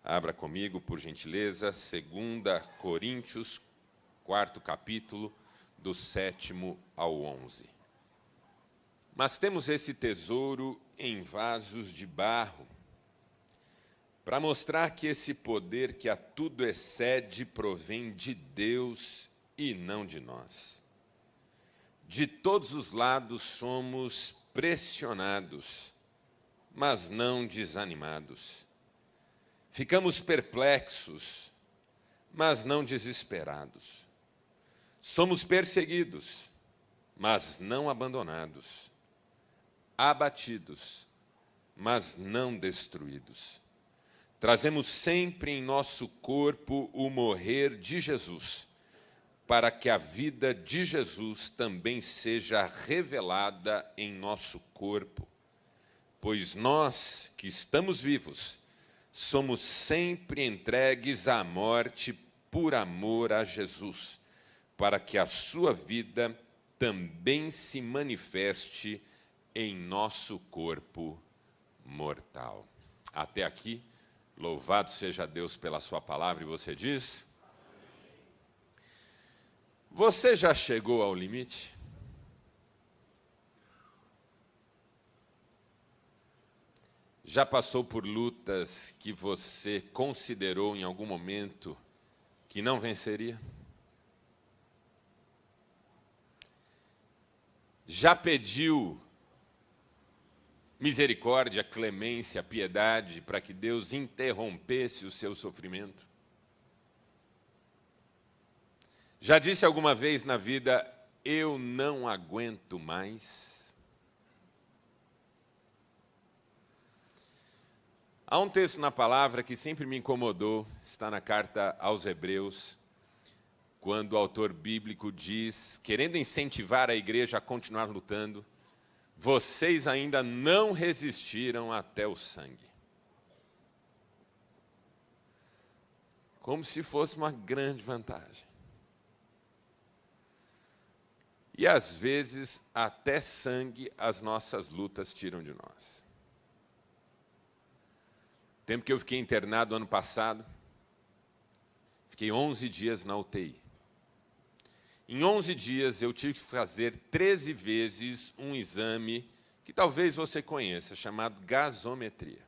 Abra comigo, por gentileza, 2 Coríntios, 4º capítulo, do 7º ao 11. Mas temos esse tesouro em vasos de barro, para mostrar que esse poder que a tudo excede provém de Deus e não de nós. De todos os lados somos pressionados, mas não desanimados. Ficamos perplexos, mas não desesperados. Somos perseguidos, mas não abandonados. Abatidos, mas não destruídos. Trazemos sempre em nosso corpo o morrer de Jesus, para que a vida de Jesus também seja revelada em nosso corpo. Pois nós, que estamos vivos, somos sempre entregues à morte por amor a Jesus, para que a sua vida também se manifeste em nosso corpo mortal. Até aqui, louvado seja Deus pela sua palavra, e você diz: você já chegou ao limite? Já passou por lutas que você considerou em algum momento que não venceria? Já pediu misericórdia, clemência, piedade para que Deus interrompesse o seu sofrimento? Já disse alguma vez na vida: eu não aguento mais? Há um texto na palavra que sempre me incomodou, está na carta aos Hebreus, quando o autor bíblico diz, querendo incentivar a igreja a continuar lutando: vocês ainda não resistiram até o sangue. Como se fosse uma grande vantagem. E às vezes, até sangue, as nossas lutas tiram de nós. O tempo que eu fiquei internado ano passado, fiquei 11 dias na UTI. Em 11 dias, eu tive que fazer 13 vezes um exame que talvez você conheça, chamado gasometria.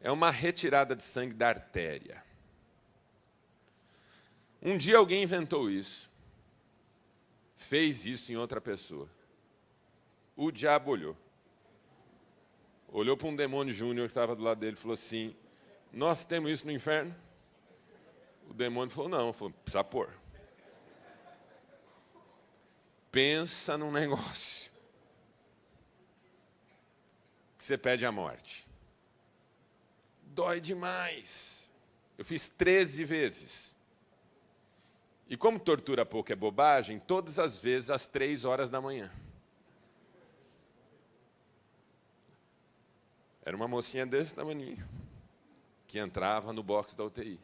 É uma retirada de sangue da artéria. Um dia alguém inventou isso, fez isso em outra pessoa. O diabo olhou para um demônio júnior que estava do lado dele e falou assim: nós temos isso no inferno? O demônio falou: não, precisa pôr. Pensa num negócio que você pede a morte. Dói demais. Eu fiz 13 vezes. E como tortura pouco é bobagem, todas as vezes às 3 horas da manhã. Era uma mocinha desse tamaninho, que entrava no box da UTI.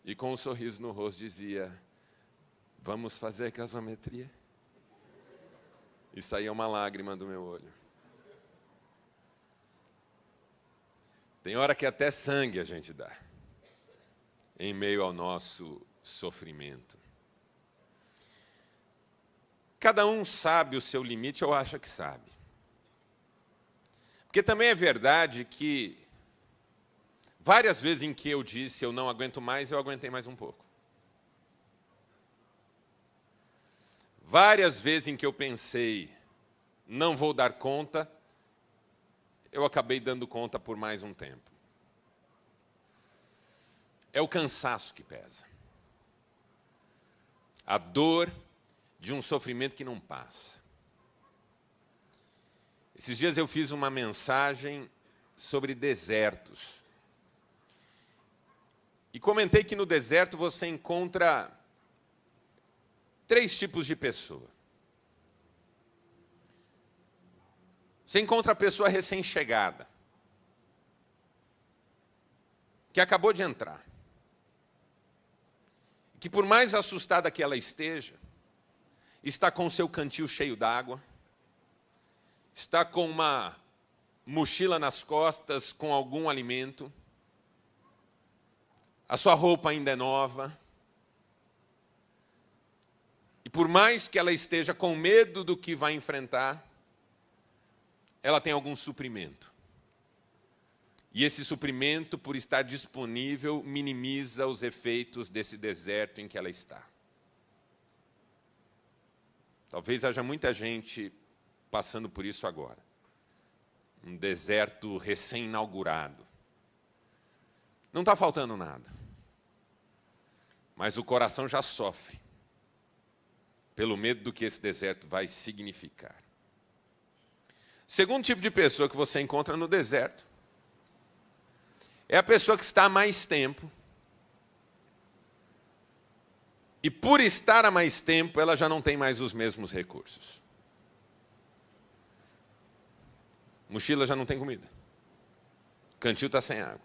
E com um sorriso no rosto dizia: vamos fazer gasometria? E saía uma lágrima do meu olho. Tem hora que até sangue a gente dá, em meio ao nosso sofrimento. Cada um sabe o seu limite, ou acha que sabe. Porque também é verdade que várias vezes em que eu disse eu não aguento mais, eu aguentei mais um pouco. Várias vezes em que eu pensei não vou dar conta, eu acabei dando conta por mais um tempo. É o cansaço que pesa. A dor de um sofrimento que não passa. Esses dias eu fiz uma mensagem sobre desertos. E comentei que no deserto você encontra 3 tipos de pessoa. Você encontra a pessoa recém-chegada, que acabou de entrar, que por mais assustada que ela esteja, está com o seu cantil cheio d'água, está com uma mochila nas costas com algum alimento, a sua roupa ainda é nova, e por mais que ela esteja com medo do que vai enfrentar, ela tem algum suprimento. E esse suprimento, por estar disponível, minimiza os efeitos desse deserto em que ela está. Talvez haja muita gente passando por isso agora. Um deserto recém-inaugurado. Não está faltando nada. Mas o coração já sofre pelo medo do que esse deserto vai significar. Segundo tipo de pessoa que você encontra no deserto é a pessoa que está há mais tempo. E por estar há mais tempo, ela já não tem mais os mesmos recursos. Mochila já não tem comida. Cantil está sem água.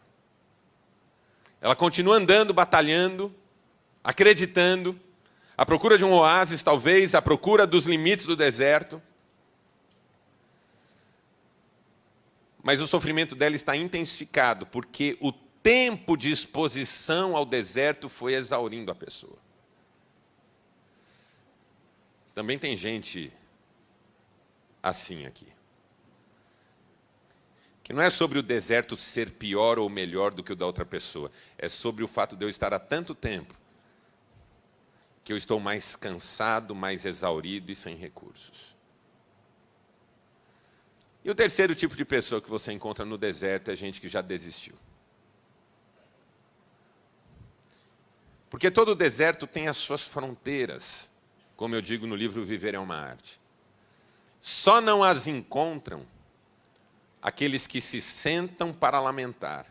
Ela continua andando, batalhando, acreditando, à procura de um oásis, talvez, à procura dos limites do deserto. Mas o sofrimento dela está intensificado, porque o tempo de exposição ao deserto foi exaurindo a pessoa. Também tem gente assim aqui. Que não é sobre o deserto ser pior ou melhor do que o da outra pessoa. É sobre o fato de eu estar há tanto tempo que eu estou mais cansado, mais exaurido e sem recursos. E o terceiro tipo de pessoa que você encontra no deserto é gente que já desistiu. Porque todo deserto tem as suas fronteiras, como eu digo no livro Viver é uma Arte. Só não as encontram aqueles que se sentam para lamentar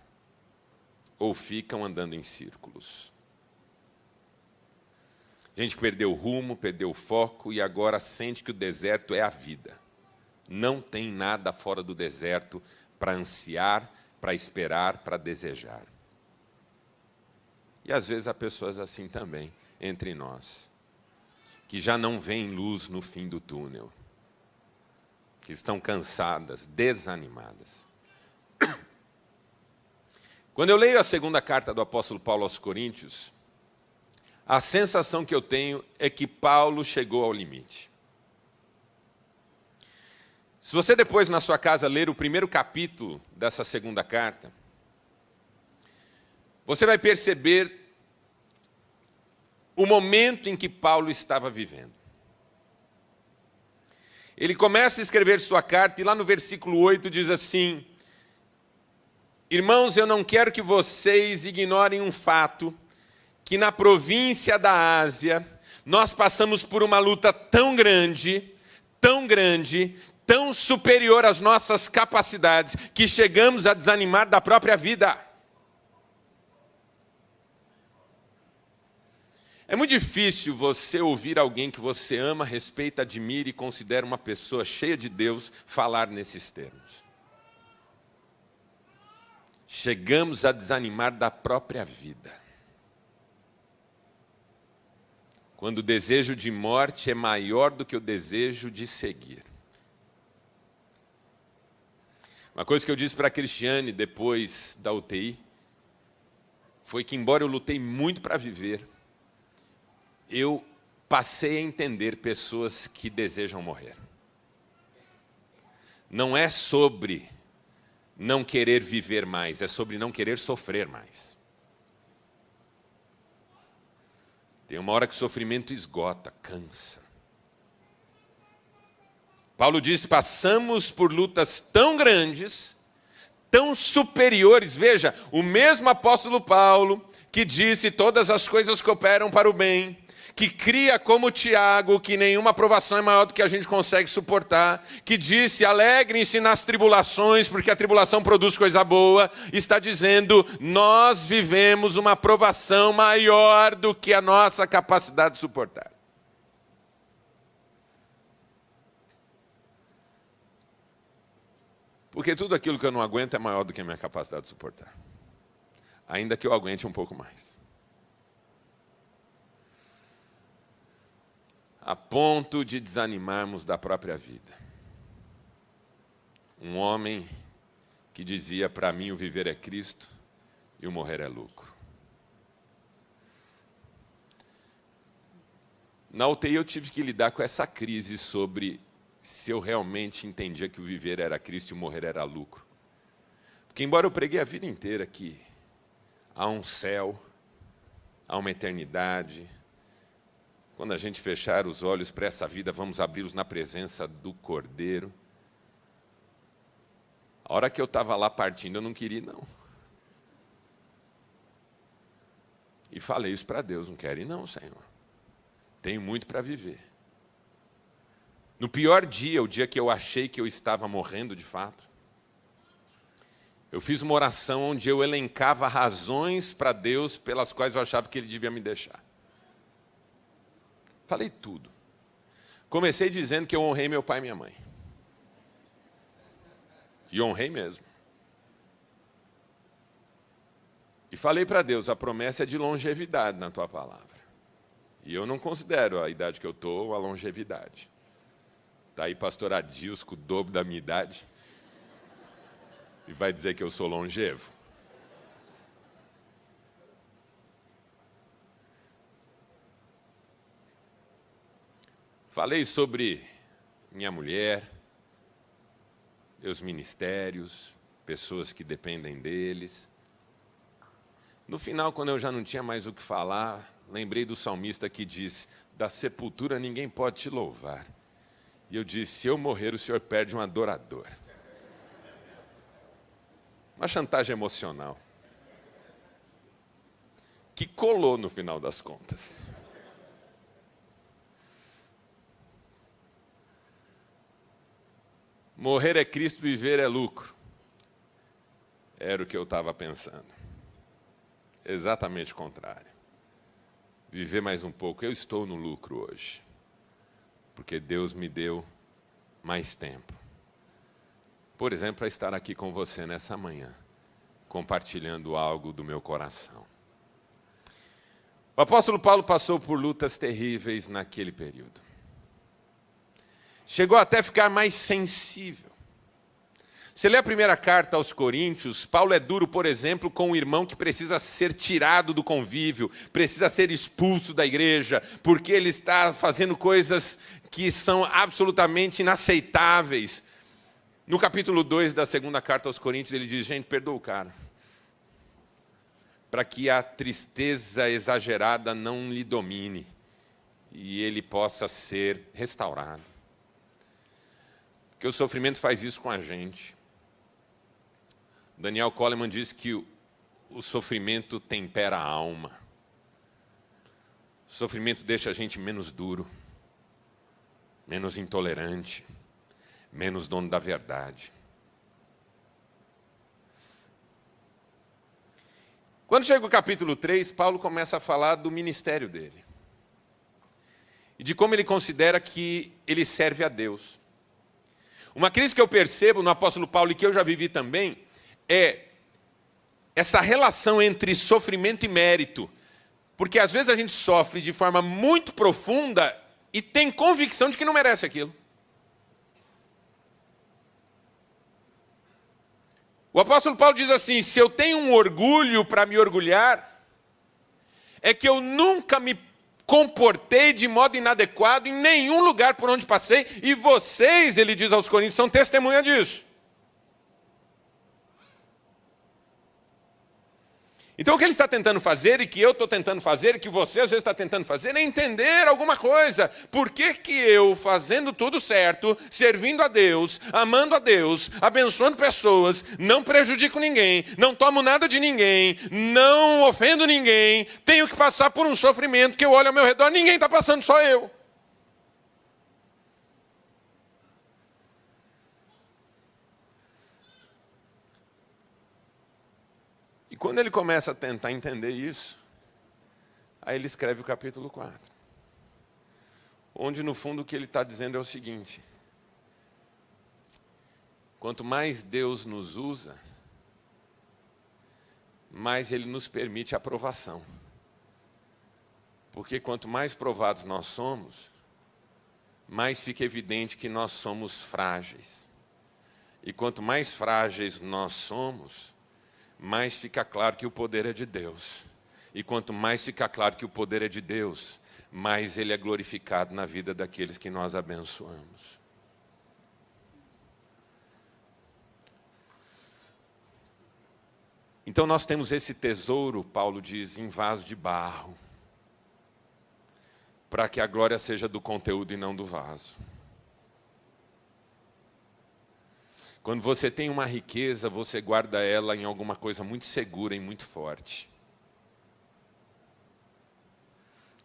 ou ficam andando em círculos. Gente que perdeu o rumo, perdeu o foco e agora sente que o deserto é a vida. Não tem nada fora do deserto para ansiar, para esperar, para desejar. E às vezes há pessoas assim também entre nós, que já não veem luz no fim do túnel, que estão cansadas, desanimadas. Quando eu leio a segunda carta do apóstolo Paulo aos Coríntios, a sensação que eu tenho é que Paulo chegou ao limite. Se você depois na sua casa ler o primeiro capítulo dessa segunda carta, você vai perceber o momento em que Paulo estava vivendo. Ele começa a escrever sua carta e lá no versículo 8 diz assim: irmãos, eu não quero que vocês ignorem um fato, que na província da Ásia, nós passamos por uma luta tão grande, tão superior às nossas capacidades, que chegamos a desanimar da própria vida. É muito difícil você ouvir alguém que você ama, respeita, admira e considera uma pessoa cheia de Deus falar nesses termos. Chegamos a desanimar da própria vida. Quando o desejo de morte é maior do que o desejo de seguir. Uma coisa que eu disse para a Cristiane depois da UTI, foi que embora eu lutei muito para viver, eu passei a entender pessoas que desejam morrer. Não é sobre não querer viver mais, é sobre não querer sofrer mais. Tem uma hora que o sofrimento esgota, cansa. Paulo disse, passamos por lutas tão grandes, tão superiores. Veja, o mesmo apóstolo Paulo, que disse, todas as coisas cooperam para o bem, que cria como Tiago, que nenhuma provação é maior do que a gente consegue suportar, que disse, alegrem-se nas tribulações, porque a tribulação produz coisa boa, está dizendo, nós vivemos uma provação maior do que a nossa capacidade de suportar. Porque tudo aquilo que eu não aguento é maior do que a minha capacidade de suportar. Ainda que eu aguente um pouco mais. A ponto de desanimarmos da própria vida. Um homem que dizia, para mim o viver é Cristo e o morrer é lucro. Na UTI eu tive que lidar com essa crise sobre se eu realmente entendia que o viver era Cristo e o morrer era lucro. Porque embora eu preguei a vida inteira que há um céu, há uma eternidade, quando a gente fechar os olhos para essa vida, vamos abri-los na presença do Cordeiro. A hora que eu estava lá partindo, eu não queria ir, não. E falei isso para Deus, não quero ir não, Senhor. Tenho muito para viver. No pior dia, o dia que eu achei que eu estava morrendo de fato, eu fiz uma oração onde eu elencava razões para Deus pelas quais eu achava que Ele devia me deixar. Falei tudo. Comecei dizendo que eu honrei meu pai e minha mãe. E honrei mesmo. E falei para Deus, a promessa é de longevidade na tua palavra. E eu não considero a idade que eu estou uma longevidade. Está aí pastor Adilson, com o dobro da minha idade, e vai dizer que eu sou longevo. Falei sobre minha mulher, meus ministérios, pessoas que dependem deles. No final, quando eu já não tinha mais o que falar, lembrei do salmista que diz, da sepultura ninguém pode te louvar. E eu disse, se eu morrer, o Senhor perde um adorador. Uma chantagem emocional. Que colou no final das contas. Morrer é Cristo, viver é lucro. Era o que eu estava pensando. Exatamente o contrário. Viver mais um pouco. Eu estou no lucro hoje. Porque Deus me deu mais tempo. Por exemplo, para estar aqui com você nessa manhã, compartilhando algo do meu coração. O apóstolo Paulo passou por lutas terríveis naquele período. Chegou até a ficar mais sensível. Você lê a primeira carta aos Coríntios, Paulo é duro, por exemplo, com um irmão que precisa ser tirado do convívio, precisa ser expulso da igreja, porque ele está fazendo coisas que são absolutamente inaceitáveis. No capítulo 2 da segunda carta aos Coríntios, ele diz, gente, perdoa o cara, para que a tristeza exagerada não lhe domine, e ele possa ser restaurado. Porque o sofrimento faz isso com a gente. Daniel Coleman diz que o sofrimento tempera a alma. O sofrimento deixa a gente menos duro, menos intolerante, menos dono da verdade. Quando chega o capítulo 3, Paulo começa a falar do ministério dele. E de como ele considera que ele serve a Deus. Uma crise que eu percebo no apóstolo Paulo e que eu já vivi também, é essa relação entre sofrimento e mérito. Porque às vezes a gente sofre de forma muito profunda e tem convicção de que não merece aquilo. O apóstolo Paulo diz assim, se eu tenho um orgulho para me orgulhar, é que eu nunca me comportei de modo inadequado em nenhum lugar por onde passei, e vocês, ele diz aos Coríntios, são testemunha disso. Então o que ele está tentando fazer, e que eu estou tentando fazer, e que você às vezes está tentando fazer, é entender alguma coisa. Por que que eu, fazendo tudo certo, servindo a Deus, amando a Deus, abençoando pessoas, não prejudico ninguém, não tomo nada de ninguém, não ofendo ninguém, tenho que passar por um sofrimento que eu olho ao meu redor, ninguém está passando, só eu. E quando ele começa a tentar entender isso, aí ele escreve o capítulo 4. Onde, no fundo, o que ele está dizendo é o seguinte. Quanto mais Deus nos usa, mais Ele nos permite a aprovação. Porque quanto mais provados nós somos, mais fica evidente que nós somos frágeis. E quanto mais frágeis nós somos, mais fica claro que o poder é de Deus. E quanto mais fica claro que o poder é de Deus, mais Ele é glorificado na vida daqueles que nós abençoamos. Então nós temos esse tesouro, Paulo diz, em vaso de barro, para que a glória seja do conteúdo e não do vaso. Quando você tem uma riqueza, você guarda ela em alguma coisa muito segura e muito forte.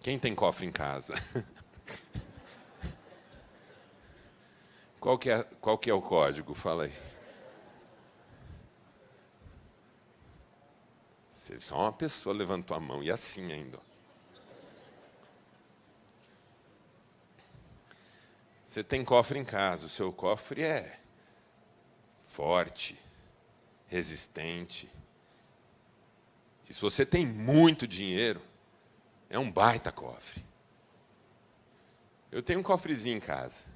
Quem tem cofre em casa? Qual que é o código? Fala aí. Só uma pessoa levantou a mão, e assim ainda. Você tem cofre em casa, o seu cofre é forte, resistente. E se você tem muito dinheiro, é um baita cofre. Eu tenho um cofrezinho em casa.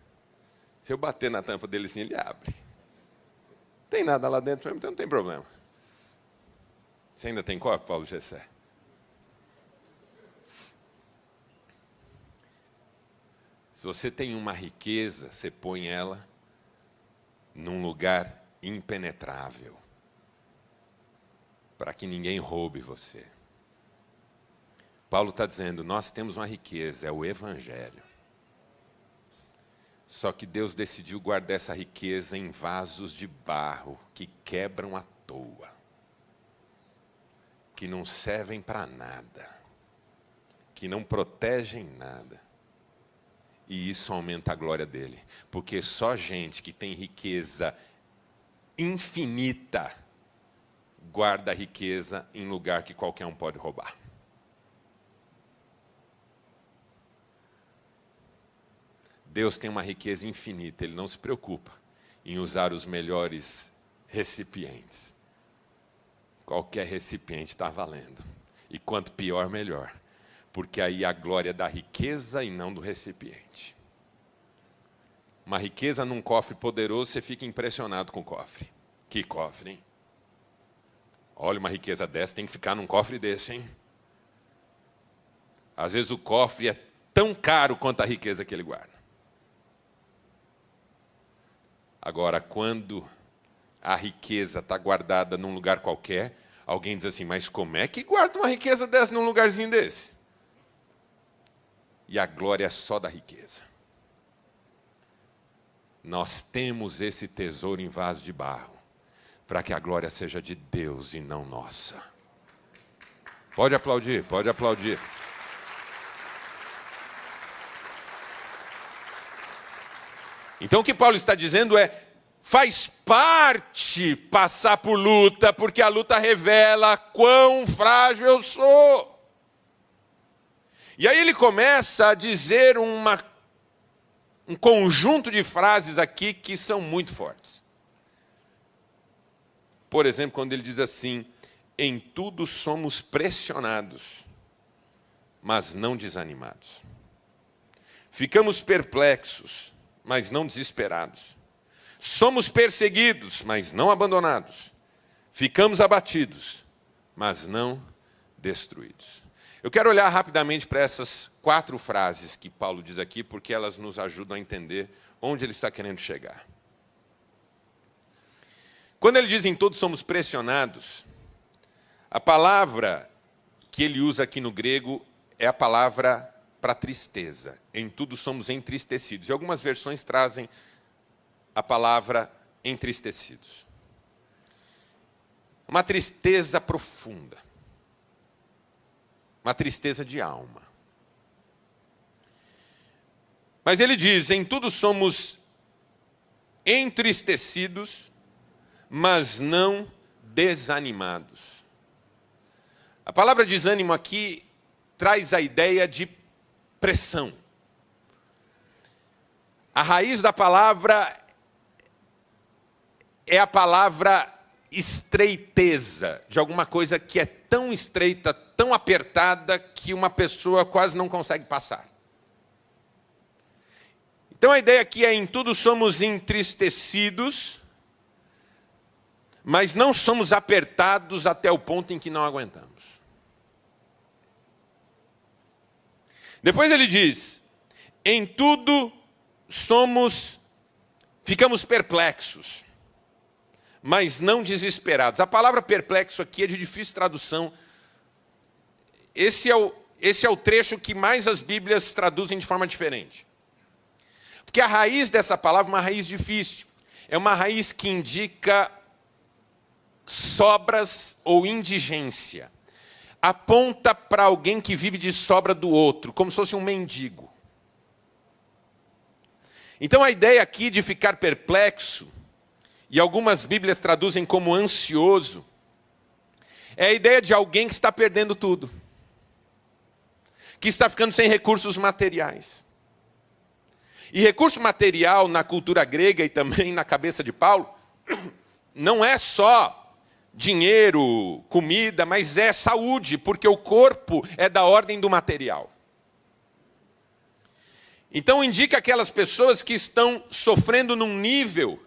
Se eu bater na tampa dele assim, ele abre. Não tem nada lá dentro, então não tem problema. Você ainda tem cofre, Paulo Gessé? Se você tem uma riqueza, você põe ela num lugar impenetrável, para que ninguém roube você. Paulo está dizendo, nós temos uma riqueza, é o Evangelho. Só que Deus decidiu guardar essa riqueza em vasos de barro, que quebram à toa, que não servem para nada, que não protegem nada. E isso aumenta a glória dele, porque só gente que tem riqueza infinita guarda a riqueza em lugar que qualquer um pode roubar. Deus tem uma riqueza infinita, Ele não se preocupa em usar os melhores recipientes. Qualquer recipiente está valendo. E quanto pior, melhor. Porque aí a glória é da riqueza e não do recipiente. Uma riqueza num cofre poderoso, você fica impressionado com o cofre. Que cofre, hein? Olha, uma riqueza dessa tem que ficar num cofre desse, hein? Às vezes o cofre é tão caro quanto a riqueza que ele guarda. Agora, quando a riqueza está guardada num lugar qualquer, alguém diz assim, mas como é que guarda uma riqueza dessa num lugarzinho desse? E a glória é só da riqueza. Nós temos esse tesouro em vaso de barro, para que a glória seja de Deus e não nossa. Pode aplaudir, pode aplaudir. Então o que Paulo está dizendo é, faz parte passar por luta, porque a luta revela quão frágil eu sou. E aí ele começa a dizer um conjunto de frases aqui que são muito fortes. Por exemplo, quando ele diz assim, em tudo somos pressionados, mas não desanimados. Ficamos perplexos, mas não desesperados. Somos perseguidos, mas não abandonados. Ficamos abatidos, mas não destruídos. Eu quero olhar rapidamente para essas 4 frases que Paulo diz aqui, porque elas nos ajudam a entender onde ele está querendo chegar. Quando ele diz em todos somos pressionados, a palavra que ele usa aqui no grego é a palavra para tristeza. Em tudo somos entristecidos. E algumas versões trazem a palavra entristecidos. Uma tristeza profunda. Uma tristeza de alma. Mas ele diz, em tudo somos entristecidos, mas não desanimados. A palavra desânimo aqui traz a ideia de pressão. A raiz da palavra é a palavra estreiteza, de alguma coisa que é tão estreita, tão apertada, que uma pessoa quase não consegue passar. Então a ideia aqui é, em tudo somos entristecidos, mas não somos apertados até o ponto em que não aguentamos. Depois ele diz, em tudo ficamos perplexos, mas não desesperados. A palavra perplexo aqui é de difícil tradução. Esse é o trecho que mais as Bíblias traduzem de forma diferente. Porque a raiz dessa palavra é uma raiz difícil. É uma raiz que indica sobras ou indigência. Aponta para alguém que vive de sobra do outro, como se fosse um mendigo. Então a ideia aqui de ficar perplexo, e algumas Bíblias traduzem como ansioso, é a ideia de alguém que está perdendo tudo. Que está ficando sem recursos materiais. E recurso material na cultura grega e também na cabeça de Paulo, não é só dinheiro, comida, mas é saúde, porque o corpo é da ordem do material. Então indica aquelas pessoas que estão sofrendo num nível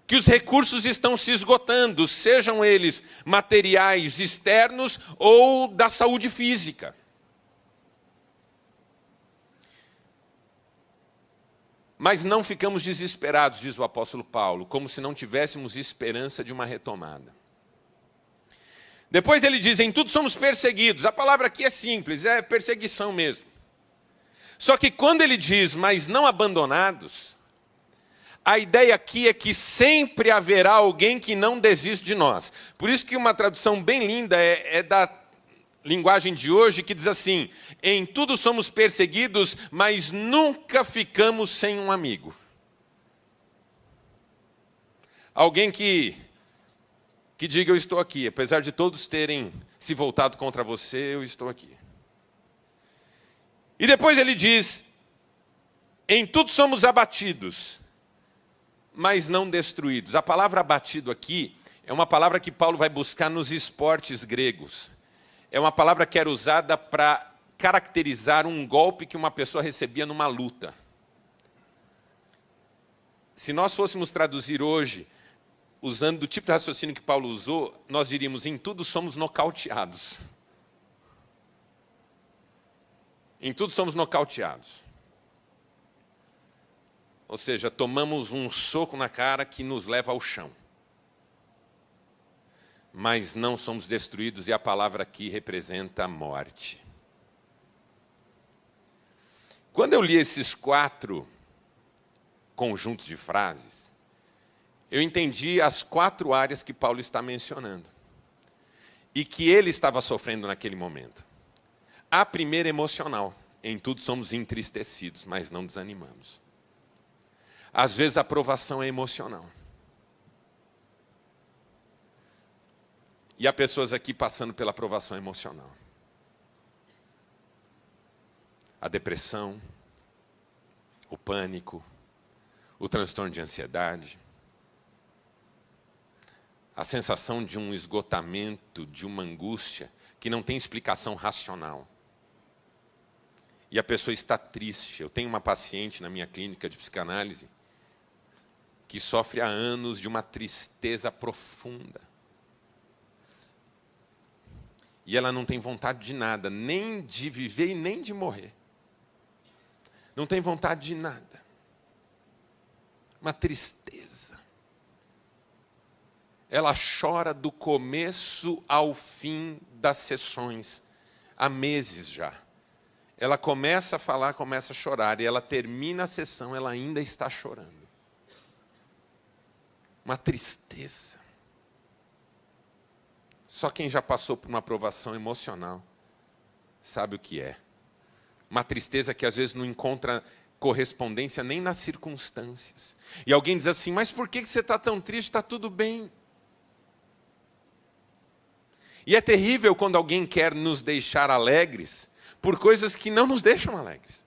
que os recursos estão se esgotando, sejam eles materiais externos ou da saúde física. Mas não ficamos desesperados, diz o apóstolo Paulo, como se não tivéssemos esperança de uma retomada. Depois ele diz, em tudo somos perseguidos. A palavra aqui é simples, é perseguição mesmo. Só que quando ele diz, mas não abandonados, a ideia aqui é que sempre haverá alguém que não desiste de nós. Por isso que uma tradução bem linda é da linguagem de hoje, que diz assim, em tudo somos perseguidos, mas nunca ficamos sem um amigo. Alguém que diga, eu estou aqui, apesar de todos terem se voltado contra você, eu estou aqui. E depois ele diz, em tudo somos abatidos, mas não destruídos. A palavra abatido aqui é uma palavra que Paulo vai buscar nos esportes gregos. É uma palavra que era usada para caracterizar um golpe que uma pessoa recebia numa luta. Se nós fôssemos traduzir hoje, usando o tipo de raciocínio que Paulo usou, nós diríamos, em tudo somos nocauteados. Em tudo somos nocauteados. Ou seja, tomamos um soco na cara que nos leva ao chão. Mas não somos destruídos, e a palavra aqui representa a morte. Quando eu li esses 4 conjuntos de frases, eu entendi as 4 áreas que Paulo está mencionando. E que ele estava sofrendo naquele momento. A primeira, emocional. Em tudo somos entristecidos, mas não desanimamos. Às vezes a provação é emocional. E há pessoas aqui passando pela provação emocional. A depressão, o pânico, o transtorno de ansiedade, a sensação de um esgotamento, de uma angústia que não tem explicação racional. E a pessoa está triste. Eu tenho uma paciente na minha clínica de psicanálise que sofre há anos de uma tristeza profunda. E ela não tem vontade de nada, nem de viver e nem de morrer. Não tem vontade de nada. Uma tristeza. Ela chora do começo ao fim das sessões, há meses já. Ela começa a falar, começa a chorar, e ela termina a sessão, ela ainda está chorando. Uma tristeza. Só quem já passou por uma provação emocional sabe o que é. Uma tristeza que às vezes não encontra correspondência nem nas circunstâncias. E alguém diz assim, mas por que você está tão triste? Está tudo bem. E é terrível quando alguém quer nos deixar alegres por coisas que não nos deixam alegres.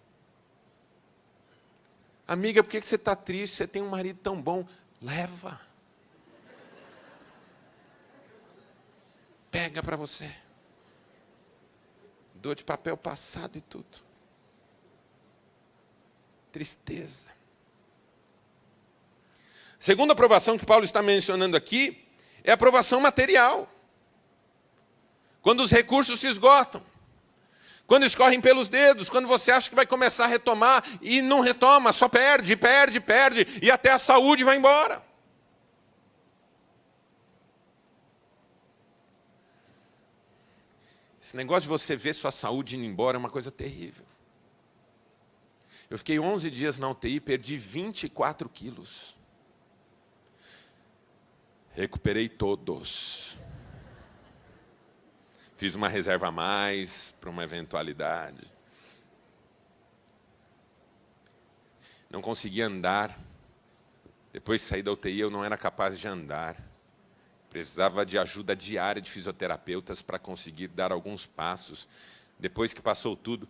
Amiga, por que você está triste? Você tem um marido tão bom. Leva. Pega para você. Dor de papel passado e tudo. Tristeza. Segunda aprovação que Paulo está mencionando aqui é a aprovação material. Quando os recursos se esgotam. quando escorrem pelos dedos, quando você acha que vai começar a retomar e não retoma, só perde, e até a saúde vai embora. Esse negócio de você ver sua saúde indo embora é uma coisa terrível. Eu fiquei 11 dias na UTI, perdi 24 quilos. Recuperei todos. Fiz uma reserva a mais para uma eventualidade. Não conseguia andar. Depois de sair da UTI, eu não era capaz de andar. Precisava de ajuda diária de fisioterapeutas para conseguir dar alguns passos. Depois que passou tudo,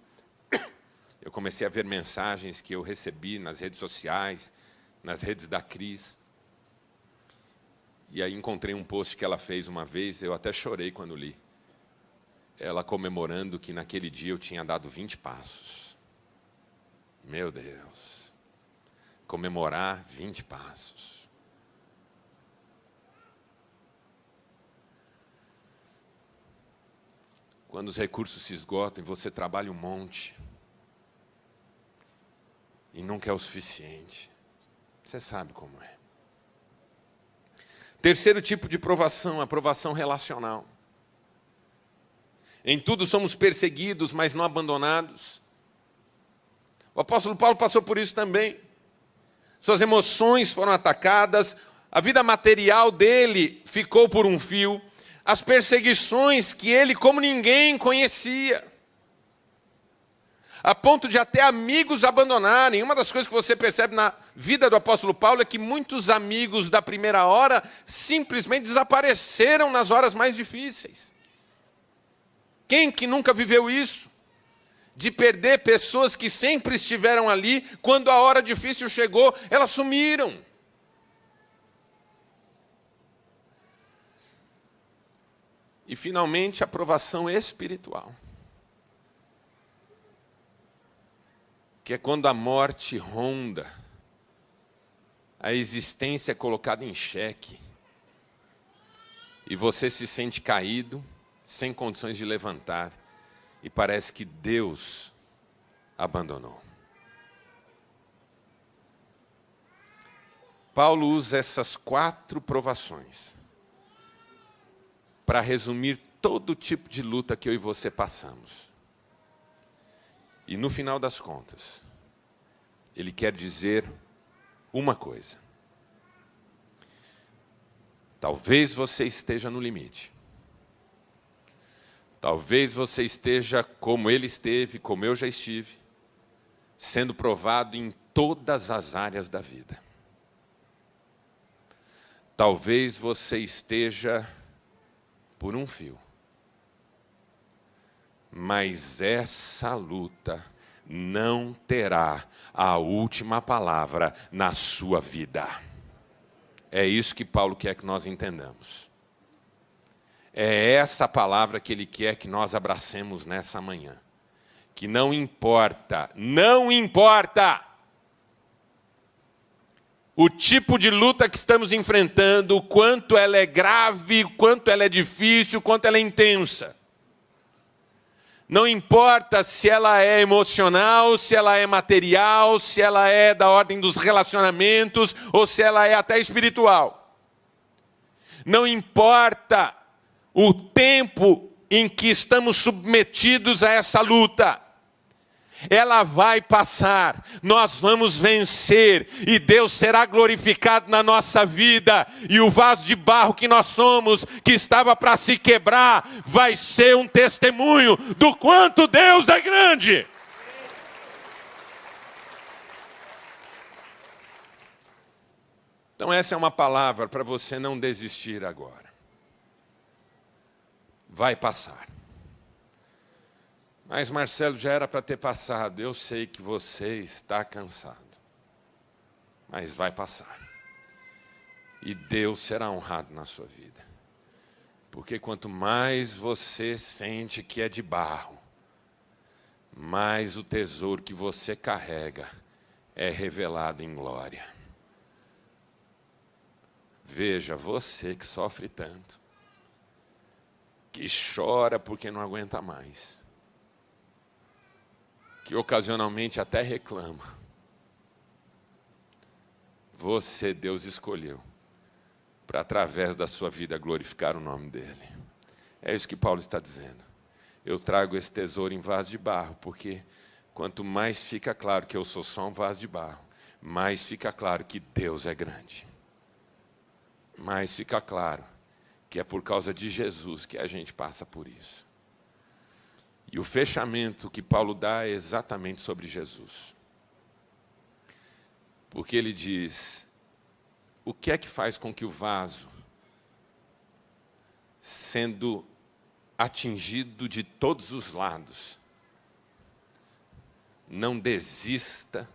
eu comecei a ver mensagens que eu recebi nas redes sociais, nas redes da Cris. E aí encontrei um post que ela fez uma vez, eu até chorei quando li. Ela comemorando que naquele dia eu tinha dado 20 passos. Meu Deus. Comemorar 20 passos. Quando os recursos se esgotam e você trabalha um monte e nunca é o suficiente. Você sabe como é. Terceiro tipo de provação, a provação relacional. Em tudo somos perseguidos, mas não abandonados. O apóstolo Paulo passou por isso também. Suas emoções foram atacadas, a vida material dele ficou por um fio, as perseguições que ele, como ninguém, conhecia. A ponto de até amigos abandonarem. Uma das coisas que você percebe na vida do apóstolo Paulo é que muitos amigos da primeira hora simplesmente desapareceram nas horas mais difíceis. Quem que nunca viveu isso? De perder pessoas que sempre estiveram ali, quando a hora difícil chegou, elas sumiram. E, finalmente, a provação espiritual. Que é quando a morte ronda, a existência é colocada em xeque, e você se sente caído, sem condições de levantar, e parece que Deus abandonou. Paulo usa essas 4 provações para resumir todo tipo de luta que eu e você passamos. E no final das contas, ele quer dizer uma coisa. Talvez você esteja no limite. Talvez você esteja como ele esteve, como eu já estive, sendo provado em todas as áreas da vida. Talvez você esteja por um fio. Mas essa luta não terá a última palavra na sua vida. É isso que Paulo quer que nós entendamos. É essa palavra que ele quer que nós abracemos nessa manhã. Que não importa o tipo de luta que estamos enfrentando, o quanto ela é grave, o quanto ela é difícil, o quanto ela é intensa. Não importa se ela é emocional, se ela é material, se ela é da ordem dos relacionamentos, ou se ela é até espiritual. Não importa o tempo em que estamos submetidos a essa luta. Ela vai passar, nós vamos vencer, e Deus será glorificado na nossa vida, e o vaso de barro que nós somos, que estava para se quebrar, vai ser um testemunho do quanto Deus é grande. Então essa é uma palavra para você não desistir agora. Vai passar. Mas, Marcelo, já era para ter passado. Eu sei que você está cansado. Mas vai passar. E Deus será honrado na sua vida. Porque quanto mais você sente que é de barro, mais o tesouro que você carrega é revelado em glória. Veja, você que sofre tanto, que chora porque não aguenta mais. que ocasionalmente até reclama, você, Deus, escolheu para, através da sua vida, glorificar o nome dEle. É isso que Paulo está dizendo. Eu trago esse tesouro em vaso de barro, porque quanto mais fica claro que eu sou só um vaso de barro, mais fica claro que Deus é grande. Mais fica claro que é por causa de Jesus que a gente passa por isso. E o fechamento que Paulo dá é exatamente sobre Jesus. Porque ele diz, o que é que faz com que o vaso, sendo atingido de todos os lados, não desista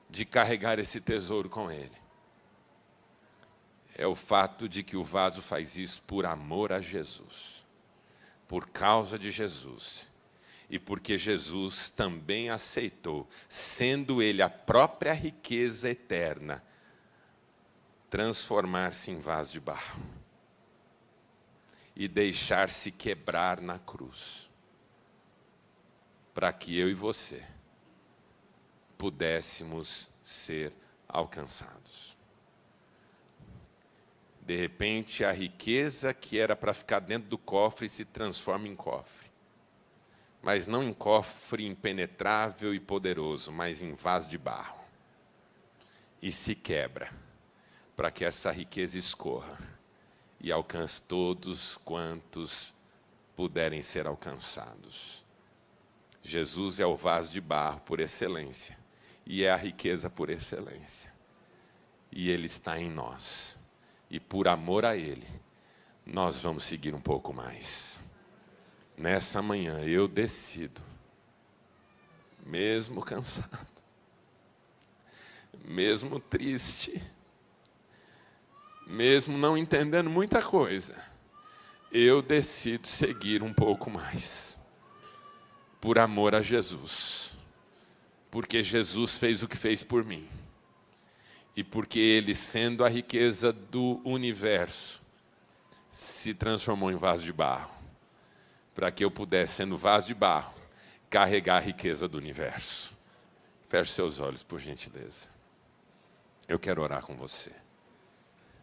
de carregar esse tesouro com ele? É o fato de que o vaso faz isso por amor a Jesus, por causa de Jesus, e porque Jesus também aceitou, sendo ele a própria riqueza eterna, transformar-se em vaso de barro e deixar-se quebrar na cruz, para que eu e você pudéssemos ser alcançados. De repente, a riqueza que era para ficar dentro do cofre se transforma em cofre. Mas não em cofre impenetrável e poderoso, mas em vaso de barro. E se quebra, para que essa riqueza escorra e alcance todos quantos puderem ser alcançados. Jesus é o vaso de barro por excelência, e é a riqueza por excelência. E Ele está em nós. E por amor a Ele, nós vamos seguir um pouco mais. Nessa manhã eu decido, mesmo cansado, mesmo triste, mesmo não entendendo muita coisa, eu decido seguir um pouco mais. Por amor a Jesus. Porque Jesus fez o que fez por mim. E porque Ele, sendo a riqueza do universo, se transformou em vaso de barro, para que eu pudesse, sendo vaso de barro, carregar a riqueza do universo. Feche seus olhos, por gentileza. Eu quero orar com você.